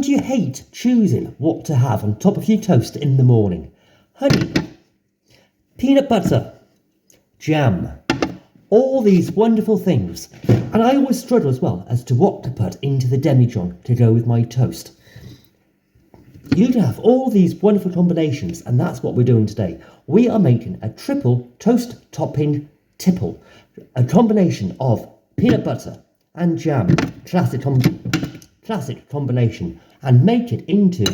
Don't you hate choosing what to have on top of your toast in the morning? Honey, peanut butter, jam, all these wonderful things. And I always struggle as well as to what to put into the demijohn to go with my toast. You can have all these wonderful combinations, and that's what we're doing today. We are making a triple toast topping tipple, a combination of peanut butter and jam, classic combination, and make it into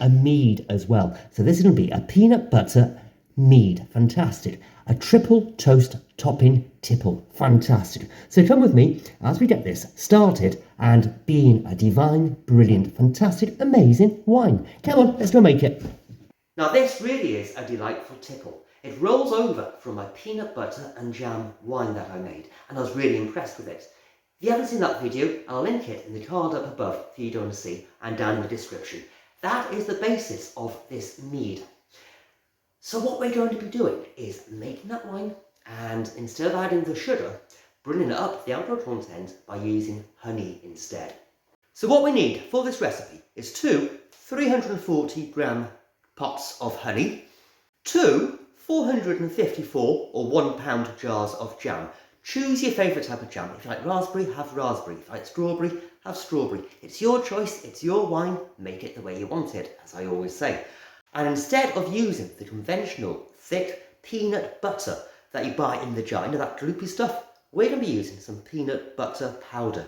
a mead as well. So this is going to be a peanut butter mead, fantastic. A triple toast topping tipple, fantastic. So come with me as we get this started and being a divine, brilliant, fantastic, amazing wine. Come on, let's go make it. Now this really is a delightful tipple. It rolls over from my peanut butter and jam wine that I made, and I was really impressed with it. If you haven't seen that video, I'll link it in the card up above for you to see and down in the description. That is the basis of this mead. So what we're going to be doing is making that wine, and instead of adding the sugar, bringing up the alcohol content by using honey instead. So what we need for this recipe is 2 340 gram pots of honey, 2 454 or 1 pound jars of jam. Choose your favourite type of jam. If you like raspberry, have raspberry. If you like strawberry, have strawberry. It's your choice, it's your wine, make it the way you want it, as I always say. And instead of using the conventional thick peanut butter that you buy in the jar, you know, that gloopy stuff, we're going to be using some peanut butter powder.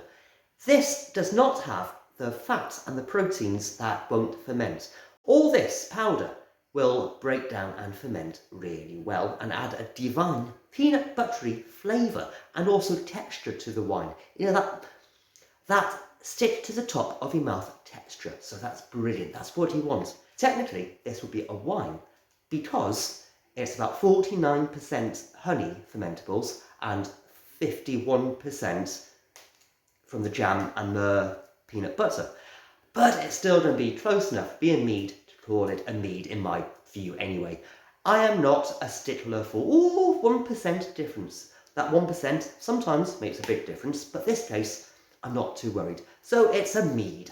This does not have the fat and the proteins that won't ferment. All this powder will break down and ferment really well and add a divine peanut buttery flavour and also texture to the wine. You know, that stick to the top of your mouth texture. So that's brilliant. That's what you want. Technically, this would be a wine because it's about 49% honey fermentables and 51% from the jam and the peanut butter. But it's still going to be close enough, be a mead, to call it a mead in my view anyway. I am not a stickler for 1% difference. That 1% sometimes makes a big difference, but this case, I'm not too worried. So it's a mead,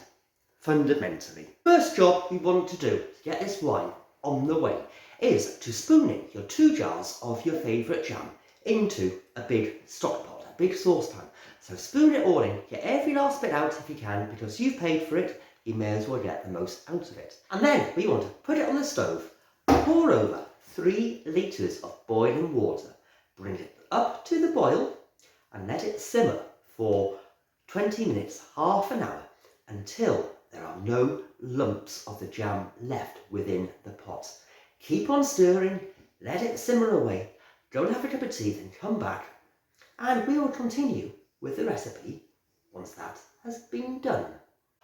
fundamentally. First job we want to do to get this wine on the way is to spoon in your 2 jars of your favourite jam into a big stock pot, a big saucepan. So spoon it all in, get every last bit out if you can, because you've paid for it, you may as well get the most out of it. And then we want to put it on the stove, pour over 3 litres of boiling water, bring it up to the boil and let it simmer for 20 minutes, half an hour, until there are no lumps of the jam left within the pot. Keep on stirring, let it simmer away, go and have a cup of tea, then come back, and we will continue with the recipe once that has been done.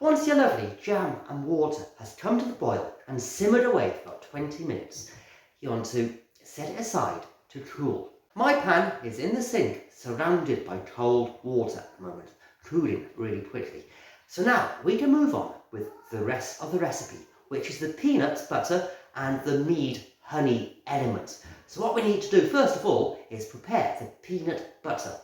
Once your lovely jam and water has come to the boil and simmered away for about 20 minutes, you want to set it aside to cool. My pan is in the sink, surrounded by cold water at the moment, cooling really quickly. So now we can move on with the rest of the recipe, which is the peanut butter and the mead honey element. So what we need to do first of all is prepare the peanut butter.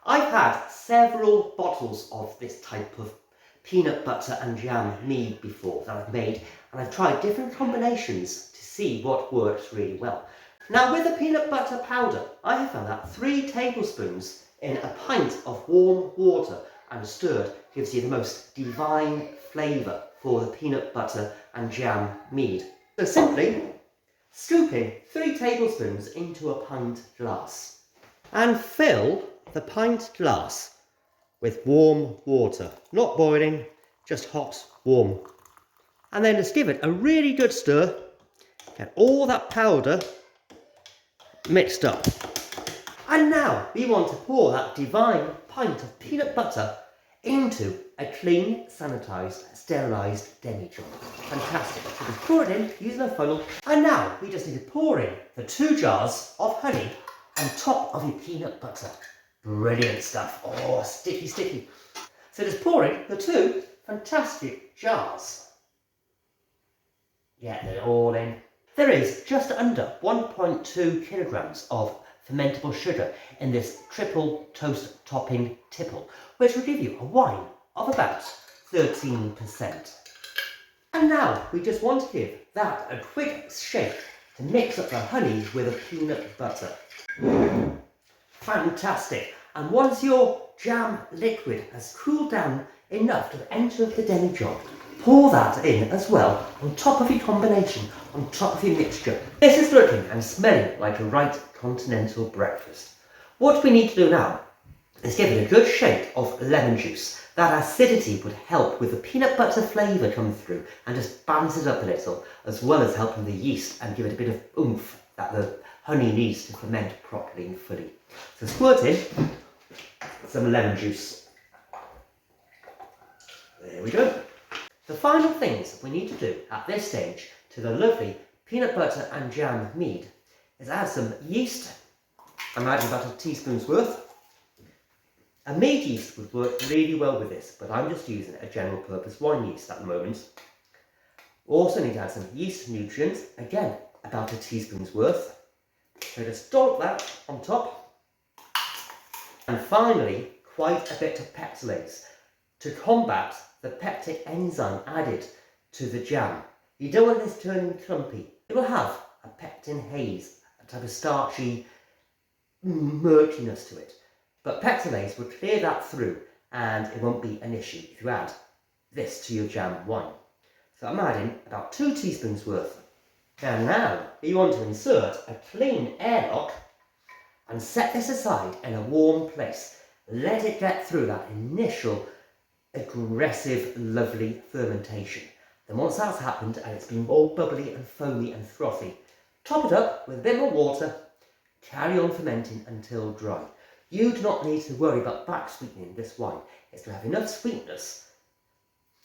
I've had several bottles of this type of peanut butter and jam mead before that I've made, and I've tried different combinations to see what works really well. Now with the peanut butter powder, I have found that 3 tablespoons in a pint of warm water and stirred gives you the most divine flavour for the peanut butter and jam mead. So simply scoop in 3 tablespoons into a pint glass and fill the pint glass with warm water, not boiling, just hot, warm. And then just give it a really good stir, get all that powder mixed up. And now we want to pour that divine pint of peanut butter into a clean, sanitised, sterilised demijohn. Fantastic. So just pour it in using a funnel. And now we just need to pour in the 2 jars of honey on top of your peanut butter. Brilliant stuff. Oh, sticky, sticky. So just pour in the 2 fantastic jars. Get it all in. There is just under 1.2 kilograms of fermentable sugar in this triple toast topping tipple, which will give you a wine of about 13%. And now we just want to give that a quick shake to mix up the honey with the peanut butter. Fantastic. And once your jam liquid has cooled down enough to enter the demi-job, pour that in as well on top of your combination, on top of your mixture. This is looking and smelling like a right continental breakfast. What we need to do now is give it a good shake of lemon juice. That acidity would help with the peanut butter flavour come through and just balance it up a little, as well as helping the yeast and give it a bit of oomph that the honey needs to ferment properly and fully. So squirt in some lemon juice. There we go. The final things we need to do at this stage to the lovely peanut butter and jam mead is add some yeast. I'm adding about a teaspoon's worth. A mead yeast would work really well with this, but I'm just using a general purpose wine yeast at the moment. Also need to add some yeast nutrients, again about a teaspoon's worth. So just dollop that on top. And finally, quite a bit of pectinase to combat the peptic enzyme added to the jam. You don't want this turning clumpy. It will have a pectin haze, a type of starchy murkiness to it. But pectinase will clear that through and it won't be an issue if you add this to your jam wine. So I'm adding about 2 teaspoons worth. And now you want to insert a clean airlock and set this aside in a warm place. Let it get through that initial aggressive, lovely fermentation. Then once that's happened and it's been all bubbly and foamy and frothy, top it up with a bit more water, carry on fermenting until dry. You do not need to worry about back sweetening this wine. It's to have enough sweetness.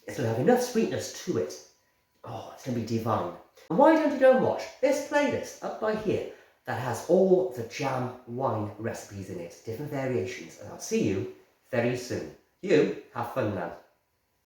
It's to have enough sweetness to it. Oh, it's going to be divine. And why don't you go and watch this playlist up by here that has all the jam wine recipes in it, different variations, and I'll see you very soon. You have fun now.